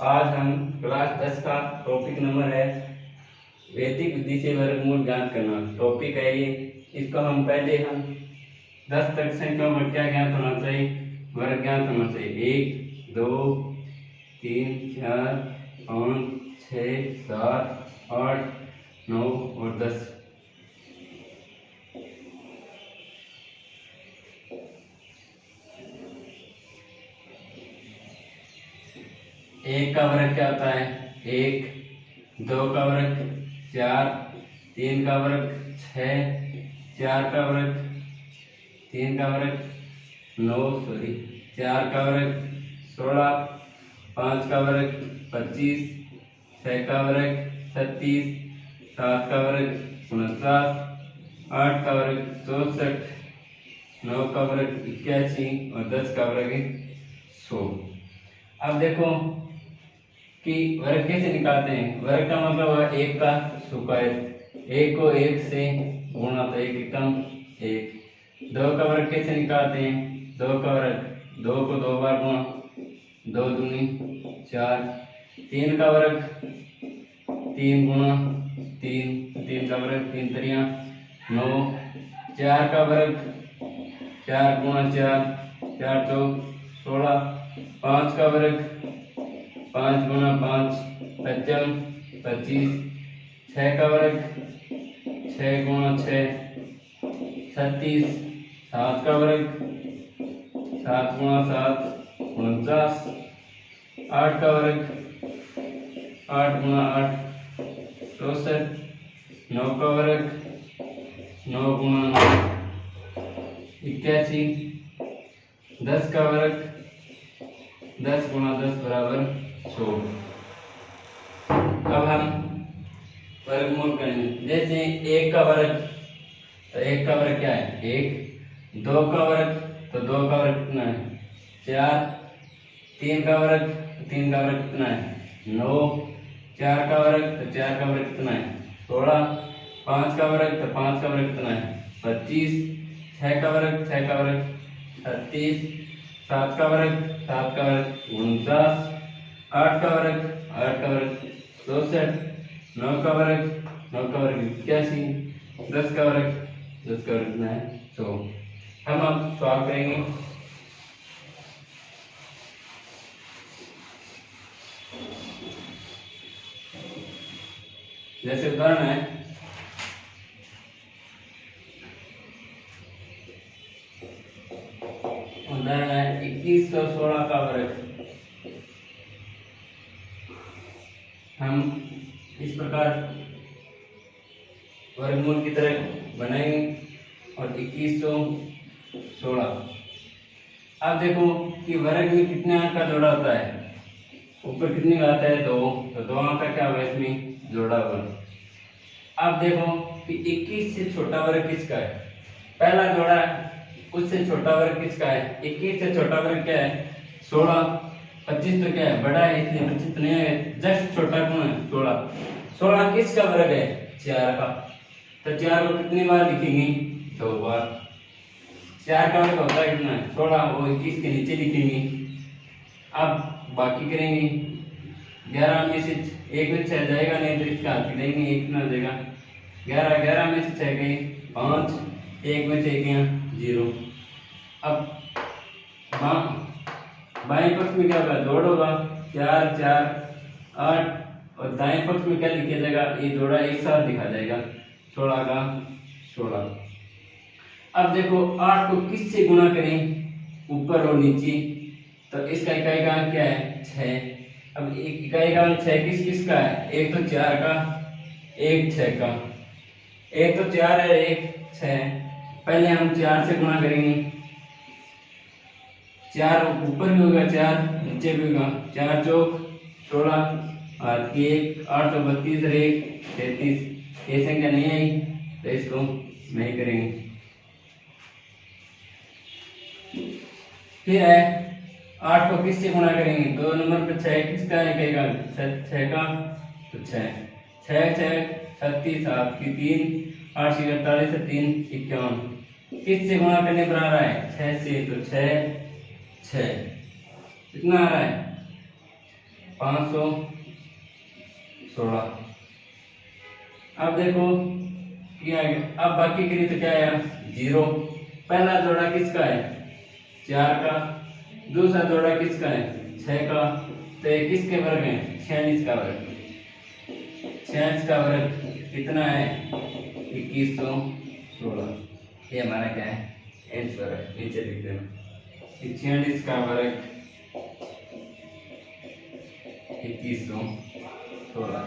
आज हम क्लास 10 का टॉपिक नंबर है वैदिक विधि से वर्गमूल ज्ञात करना। टॉपिक है ये। इसको हम 10 तक संख्याओं में क्या ज्ञात होना चाहिए, वर्ग ज्ञात होना चाहिए। 1 2 3 4 5 6 7 8 9 और 10। एक का वर्ग क्या होता है? 1, 2 का वर्ग 4, 3 का वर्ग 6, 4 का वर्ग 3 का वर्ग 9 4 का वर्ग 16, 5 का वर्ग 25, 6 का वर्ग 36, 7 का वर्ग 49, 8 का वर्ग 64, 9 का वर्ग 81 और 10 का वर्ग 100। अब देखो कि वर्ग कैसे निकालते हैं। वर्ग का मतलब है 1 का स्क्वायर। 1 को 1 से गुणा तो 1 एकम 1। 2 का वर्ग कैसे निकालते हैं? 2 का वर्ग 2 को 2 बार गुणा, 2 दूनी 4। 3 का वर्ग 3 गुणा 3, 3 का वर्ग 3 त्रियां 9। 4 का वर्ग 4 गुणा 4, 4 चौक 16। 5 का वर्ग 5 गुणा 5 पचम 25। 6 का वर्ग 6 गुणा 6 36। 7 का वर्ग 7 गुणा 7 49। 8 का वर्ग 8 गुणा 8 64। 9 का वर्ग 9 गुणा 9 81। 10 का वर्ग 10 गुणा 10 बराबर 100। अब हम वर्गमूल करेंगे। जैसे 1 का वर्ग, तो 1 का वर्ग क्या है? 1। 2 का वर्ग, तो 2 का वर्ग कितना है? 4। 3 का वर्ग, तो 3 का वर्ग कितना है? 9। 4 का वर्ग, तो 4 का वर्ग कितना है? 16। 5 का वर्ग, तो 5 का वर्ग कितना है? 25। 6 का वर्ग, 6 का वर्ग 36। 7 का वर्ग, 7 का वर्ग 49। 8 का वर्ग, 8 का वर्ग 64। 9 का वर्ग, 9 का वर्ग 81। 10 का वर्ग, 10 का वर्ग कितना है? 100। हम अब सॉल्व करेंगे। जैसे उदाहरण है, उदाहरण है 2116 का वर्ग। हम इस प्रकार वर्गमूल की तरह बनाएंगे और 2116। अब देखो कि वर्ग में कितने अंक का जोड़ा होता है। ऊपर कितने का आता है? 2, तो 2 अंक का क्या होगा इसमें? जोड़ा होगा। अब देखो कि 21 से छोटा वर्ग किसका है? पहला जोड़ा उससे छोटा वर्ग किसका है? 21 से छोटा वर्ग क्या है? 16। 25 तो क्या है? बड़ा है, इसलिए 25 नहीं है, जस्ट छोटा कौन है? 16। 16 किसका वर्ग है? 4 का। तो 4 को कितनी बार लिखेंगे? 2 बार। 4 का वर्ग होता है कितना? 16। वो 21 के नीचे लिखेंगे। अब बाकी करेंगे। 11 में से 1 में 6 जाएगा नहीं, तो इसका हाथ देंगे, 1 कितना हो जाएगा? 11। 11 में से 6 गए 5, 1 में से 1 गया 0। अब बाएं पक्ष में क्या होगा? जोड़ होगा। 4 4 8 और दाएं पक्ष में क्या लिखा जाएगा? ये जोड़ा एक साथ लिखा जाएगा, 16 का 16। अब देखो 8 को किस से गुणा करें? ऊपर और नीचे। तो इसका इकाई का अंक क्या है? 6। अब एक इकाई का अंक 6 किस किस का है? एक तो 4 का, एक 6 का। एक तो 4 है, एक 6। पहले हम 4 से गुणा करेंगे। 4 ऊपर भी होगा, 4 नीचे भी होगा। 4 चौक 16 और 1 8 32 और 1 33। ये संख्या नहीं आई तो इसको नहीं करेंगे। फिर है 8 को किससे गुणा करेंगे? 2 नंबर पे 6 किसका है? 6 का, तो 6 6 6 36 7 की 3 8 से 48 से 3 51। किससे गुणा करने पर आ रहा है? 6 से, तो 6 6 कितना आ रहा है? 516। अब देखो क्या है, अब बाकी के लिए तो क्या है, 0। पहला जोड़ा किसका है, 4 का। दूसरा जोड़ा किसका है, 6 का। तो ये किसके वर्ग है, 46 का वर्ग। 46 का वर्ग कितना है, 2116। ये हमारा क्या है, आंसर है। नीचे लिख देना 46 का वर्ग 2116।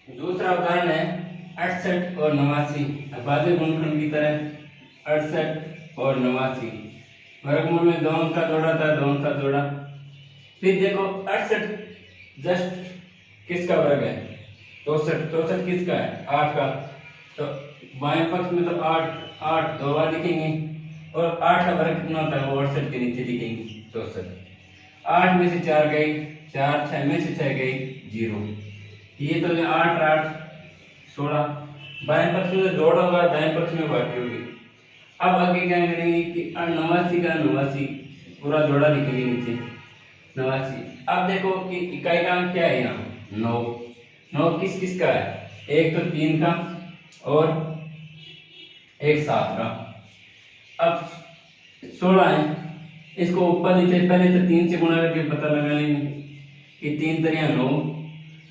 दूसरा उदाहरण है 68 और 89। अबाधे गुणनखंड की तरह 68 और 89 वर्गमूल में 2 अंक का जोड़ा था, 2 अंक का जोड़ा। फिर देखो 68 जस्ट किसका वर्ग है, 64। 64 किसका है, 8 का। तो बाएं पक्ष में तो 8 8 दो बार लिखेंगे, और 8 का वर्ग कितना होता है वो 68 के नीचे लिखेंगे 64। 8 में से 4 गई 4, 6 में से 6 गई 0। ये तो 8 8 16। बाएं पक्ष में जोड़ होगा, दाएं पक्ष में बाकी होगी। अब आगे क्या करेंगे कि 89 का 89 पूरा जोड़ा लिखेंगे नीचे 89। अब देखो कि इकाई का अंक क्या है, यहाँ 9। 9 किस किस का है, एक तो 3 का और एक 7 का। अब 16 है, इसको ऊपर नीचे पहले तो 3 से गुणा करके पता लगा लेंगे कि 3 3 9,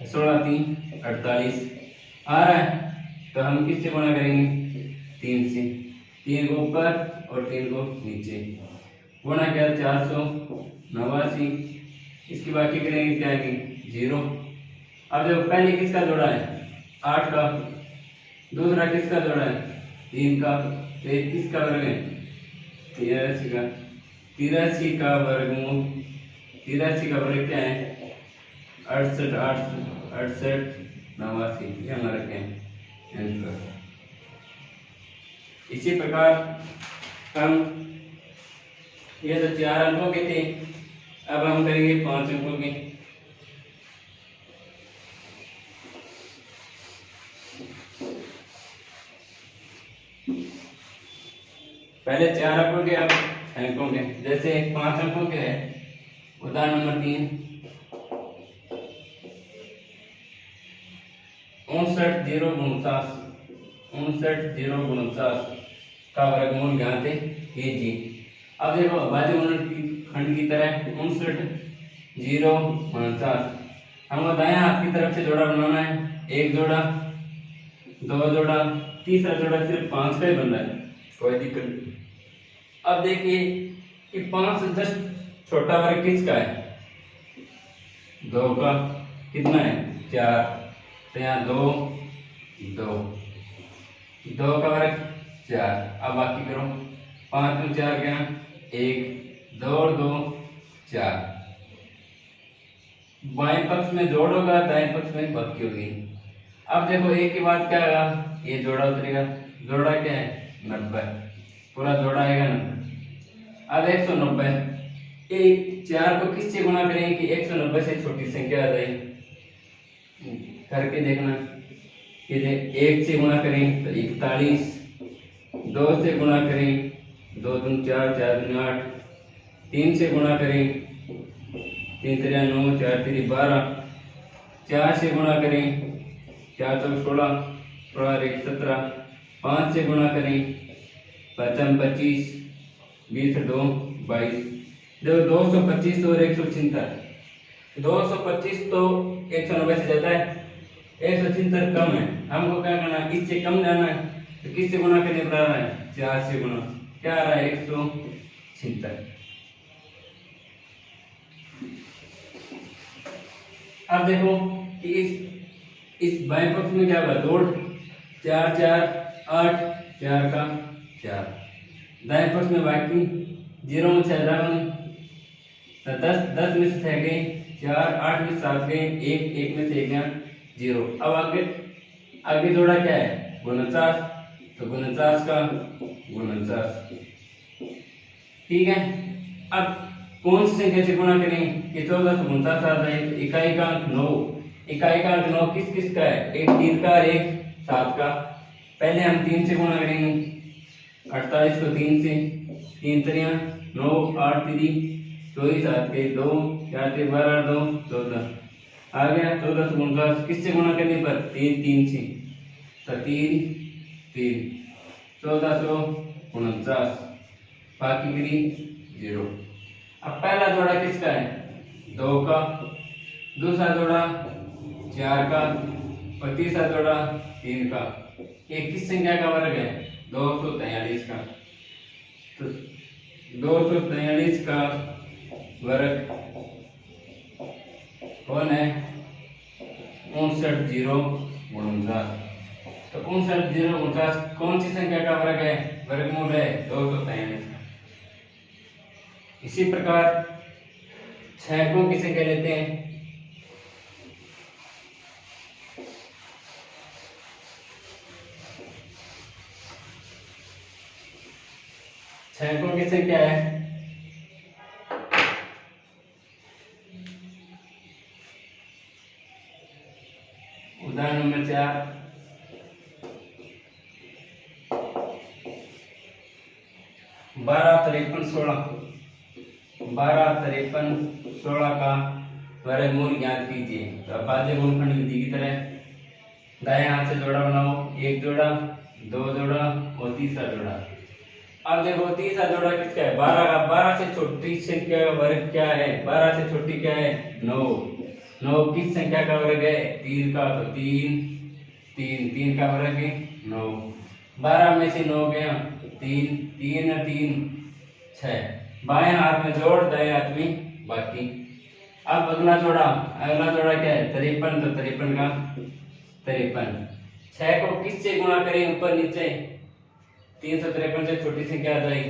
16 3 48 आ रहा है। तो हम किससे गुणा करेंगे, 3 से। 3 को ऊपर और 3 को नीचे गुणा किया 489। इसकी बाकी करेंगे क्या है, 0। अब देखो पहले किसका जोड़ा है, 8 का। दूसरा किसका जोड़ा है, 3 का। तो ये किसका वर्ग है, 83 का। 83 का वर्गमूल, 83 का वर्ग क्या है, 68 68 89। ये हमारा क्या है, आंसर। इसी प्रकार हम ये तो 4 अंकों के थे, अब हम करेंगे 5 अंकों के। पहले 4 अंकों के, अब 6 अंकों के। जैसे 5 अंकों के है, उदाहरण नंबर 3 59 0 49 का वर्गमूल यहाँ पे कीजिए। अब देखो अभाज्य गुणनखंड की तरह 59 0 49 हमको दाएं हाथ की तरफ से जोड़ा बनाना है। एक जोड़ा, 2 जोड़ा, तीसरा जोड़ा सिर्फ 5 का ही बन रहा है, कोई दिक्कत नहीं। अब देखिए कि 5 से जस्ट छोटा वर्ग किसका है, 2 का। कितना है, 4। तो यहाँ 2 2 2 का वर्ग 4। अब बाकी करो, 5 में 4 गया 1, 2 और 2 4। बाएं पक्ष में जोड़ होगा, दाएं पक्ष में बाकी होगी। अब देखो एक के बाद क्या होगा, ये जोड़ा उतरेगा। जोड़ा क्या है, 90। पूरा जोड़ा आएगा 90। अब 190, एक 4 को किससे गुणा करेंगे कि 190 से छोटी संख्या आ जाए, करके देखना। कि 1 से गुणा करें तो 41, 2 से गुणा करें 2 दूनी 4 4 दूनी 8, 3 से गुणा करें 3 3 9 4 3 12, 4 से गुणा करें 4 4 16 और 1 17, 5 से गुणा करें 5 25, 20 2 22। देखो 225 और 176, 225 तो 190 से ज्यादा है, 176 कम है। हमको क्या करना है, इससे कम जाना है। तो किससे गुणा करने पर आ रहा है, 4 से गुणा। क्या आ रहा है, 176। अब देखो कि इस बाएं पक्ष में क्या होगा, जोड़ 4 4 8 4 का 4। दाएं पक्ष में बाकी 0 में 6 10 10 में से 6 गए 4, 8 में 7 गए 1, 1 में से 1 गया 0। अब आगे जोड़ा क्या है, 49। तो 49 का 49। ठीक है। अब कौन सी संख्या से गुणा करें कि 14 से 49 आ जाए। तो इकाई का अंक 9, इकाई का अंक 9 किस किस का है, एक 3 का और एक 7 का। पहले हम 3 से गुणा करेंगे 48 को 3 से, 3 त्रियां 9, 8 3 24, 8 के 2, 4 के 12, 2 14 आ गया। 1449 किससे गुणा करने पर 3 3 से, तो 3 3 1449 बाकी गिरी 0। अब पहला जोड़ा किसका है 2 का, दूसरा जोड़ा 4 का और तीसरा जोड़ा 3 का। ये किस संख्या का वर्ग है 243 का। तो 243 का वर्ग कौन है 59,049। तो 59,049 कौन सी संख्या का वर्ग है, वर्गमूल है 243 का। इसी प्रकार 6 को किसे कह लेते हैं, छह को किसे क्या है उदाहरण नंबर 4, 12 53 16, 12 53 16 का वर्गमूल ज्ञात कीजिए। तो अब बाध्य गुणनखंड विधि की तरह दाएं हाथ से जोड़ा बनाओ, एक जोड़ा, दो जोड़ा और तीसरा जोड़ा। अब देखो तीसरा जोड़ा किसका है 12 का। 12 से छोटी संख्या का वर्ग क्या है, 12 से छोटी क्या है 9। 9 किस संख्या का वर्ग है 3 का, तो 3 3 3 का वर्ग है 9। 12 में से 9 गया 3 3 और 3 6, बाएं हाथ में जोड़ दाएं हाथ में बाकी। अब अगला जोड़ा क्या है 53, तो 53 का 53। 6 को किससे गुणा करें ऊपर नीचे, 353 से छोटी संख्या आ जाएगी।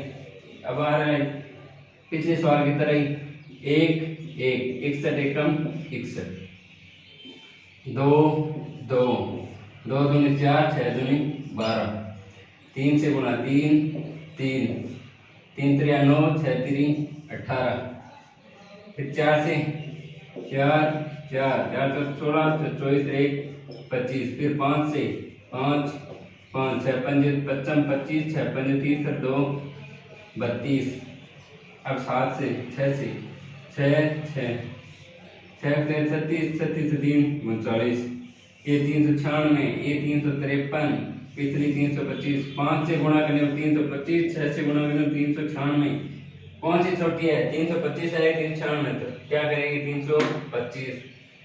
अब आ रहा है पिछले सवाल की तरह ही 1 1 61 एकम 61, 2 2 2 दूनी 4 6 दूनी 12, 3 से गुणा 3 3 3 त्रिया 9 6 3 18, फिर 4 से 4 4 4 तो 16 24 1 25, फिर 5 से 5 5 6 5 55 25 6 5 30 2 32। अब 7 से 6 से 6 6 6 36 36 3 39, ये 396, ये 353, पिछली 325। 5 से गुणा करने 325, 6 से गुणा करने 396। कौन सी छोटी है 325 है 396, तो क्या करेंगे 325।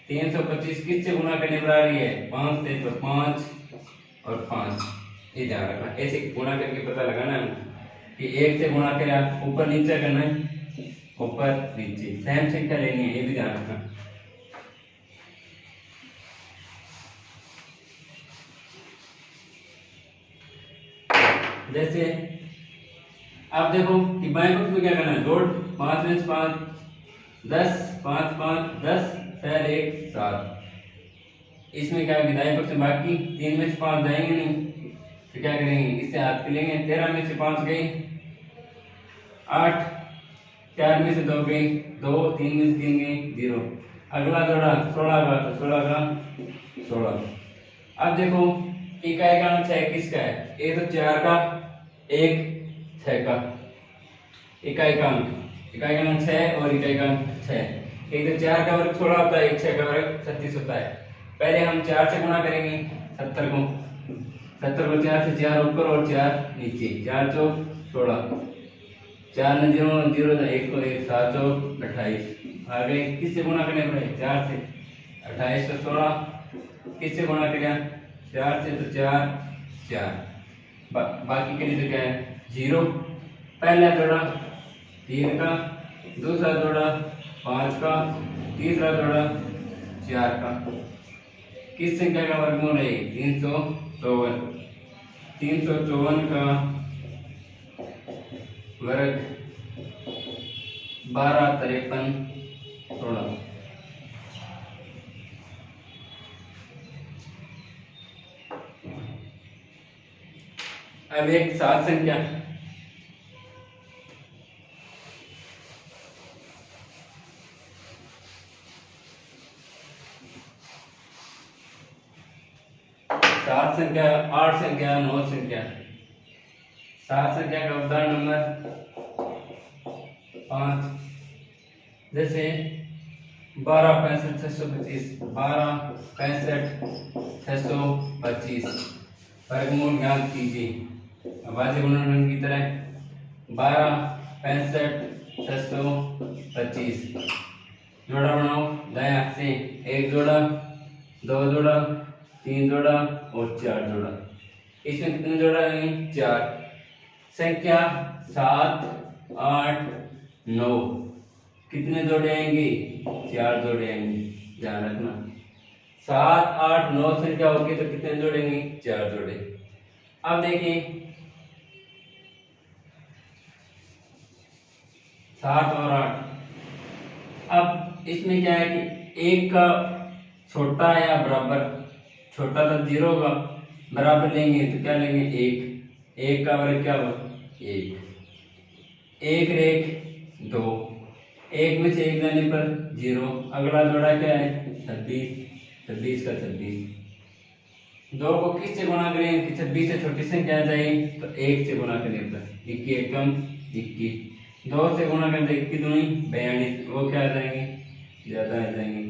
325 किससे गुणा करने पर आ रही है 5 से, तो 5 और 5। ये ध्यान रखना, ऐसे गुणा करके पता लगाना है कि 1 से गुणा करें ऊपर नीचे करना है, ऊपर नीचे सेम संख्या लेनी है, ये भी ध्यान रखना। जैसे आप देखो कि बाएं पक्ष में क्या करना है जोड़ 5 में 5 10 5 5 10 6 1 7। इसमें क्या है दाएं पक्ष में बाकी 3 में से 5 जाएंगे नहीं, तो क्या करेंगे इससे हाथ मिलेंगे। 13 में से 5 गए 8, 4 में से 2 गए 2, 3 में से 3 गए 0। अगला जोड़ा 16 का, तो 16 का 16। अब देखो इकाई का अंक 6 किसका है, एक तो 4 का एक 6 का। इकाई का अंक 6 और इकाई का अंक 6। एक तो 4 का वर्ग 16 होता है, एक 6 का वर्ग 36 होता है। पहले हम 4 से गुणा करेंगे 70 को, 4 से 4 ऊपर और 4 नीचे, 4 चौक 16, 4 ने 0 0 1 को 1 7 चौक 28। आ गए किससे गुणा करने पड़े 4 से, 28 तो 16 किससे गुणा करें 4 से, तो 4 4 बाकी के लिए तो क्या है 0। पहला जोड़ा 3 का, दूसरा जोड़ा 5 का, तीसरा जोड़ा 4 का। किस संख्या का वर्गमूल है 354। 354 का वर्ग 12 53 16। अब एक सात संख्या सात संख्या 8 संख्या 9 संख्या। सात संख्या का उदाहरण नंबर 5, जैसे 12 65 625, 12 65 625 वर्गमूल ज्ञात कीजिए। अभाज्य गुणनखंड की तरह 12 65 625 जोड़ा बनाओ दाएं हाथ से, एक जोड़ा, दो जोड़ा, तीन जोड़ा और चार जोड़ा। इसमें कितने जोड़ा है? 4। संख्या 7 8 9 कितने जोड़े आएंगे? 4 जोड़े आएंगे, ध्यान रखना। 7 8 9 संख्या होगी तो कितने जोड़ेंगे? 4 जोड़े। अब देखिए 7 और 8, अब इसमें क्या है कि एक का छोटा या बराबर, छोटा तो 0 होगा, बराबर लेंगे तो क्या लेंगे? 1। एक का वर्ग क्या होगा? 1। एक रेख 2, एक में से एक जाने पर 0। अगला जोड़ा क्या है? 26, 26 का 26। 2 को किससे गुणा करें कि 26 से छोटी संख्या आ जाए? तो 1 से गुणा करें, प्लस 21 एकम 21। 2 से गुणा कर दे 21 दूनी 42, वो क्या आ जाएंगे? ज्यादा आ जाएंगे,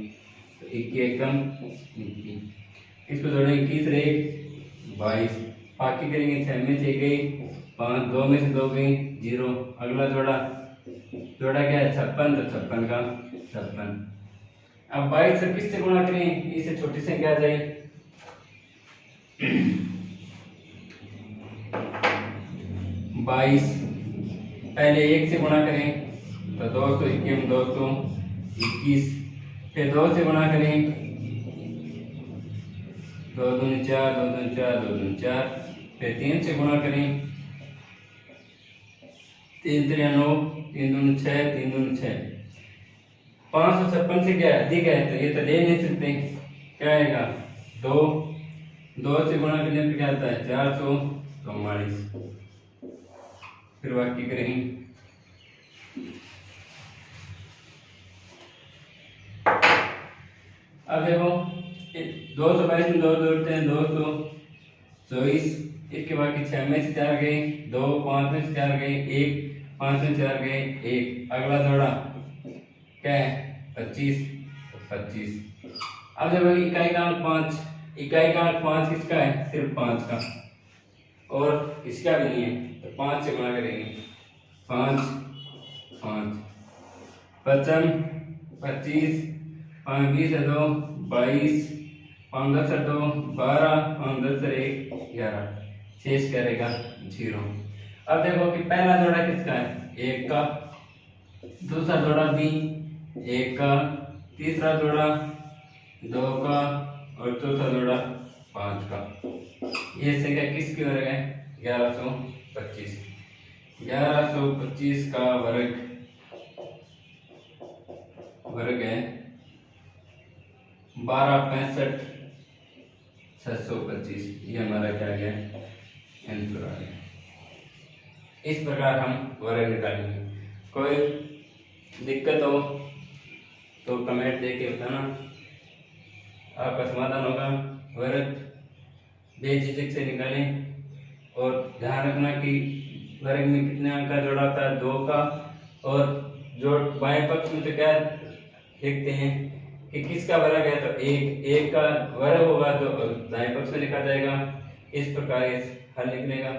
तो 21 एकम 21। इसको जोड़ेंगे 21 रेख 22, बाकी करेंगे 6 में से गई 5, 2 में से 2 गई 0। अगला जोड़ा क्या है? 56, तो 56 का 56। अब 22 से किससे गुणा करें? इससे छोटी संख्या आ जाए 22, पहले 1 से गुणा करें तो 221 221, फिर 2 से गुणा करें 2 दूनी 4 2 दूनी 4 2 दूनी 4, फिर 3 से गुणा करें 3 3 9 3 दूनी 6 3 दूनी 6। 556 से क्या अधिक है तो ये तो ले नहीं सकते, क्या आएगा? 2 से गुणा करने पर क्या आता है? 444। फिर बाकी करेंगे अब देखो 222 में 2 जोड़ते हैं 224, इसके बाकी 6 में से 4 गए 2, 5 में से 4 गए 1, 5 में से 4 गए 1। अगला जोड़ा क्या है? 25, 25। अब देखो इकाई का अंक 5, इकाई का अंक 5 किसका है? सिर्फ 5 का, और इसका भी नहीं है, तो 5 से गुणा करेंगे 5 5 55 25 5 20 है 2 22 5 10 है 2 12 5 10 है 1 11, शेष करेगा 0। अब देखो कि पहला जोड़ा किसका है? 1 का, दूसरा जोड़ा भी 1 का, तीसरा जोड़ा 2 का और चौथा जोड़ा 5 का। ये संख्या किसकी वर्ग है? 1125। 1125 का वर्ग है 12 65 625। ये हमारा क्या गया? आंसर आ गया। इस प्रकार हम वर्ग निकालेंगे। कोई दिक्कत हो तो कमेंट देके बताना, आपका समाधान होगा। वर्ग बेझिझक से निकालें और ध्यान रखना कि वर्ग में कितने अंक का जोड़ा होता है? 2 का, और जो बाएं पक्ष में तो क्या लिखते हैं कि किसका वर्ग है? तो 1 का वर्ग होगा तो दाएं पक्ष में लिखा जाएगा। इस प्रकार इस हल निकलेगा।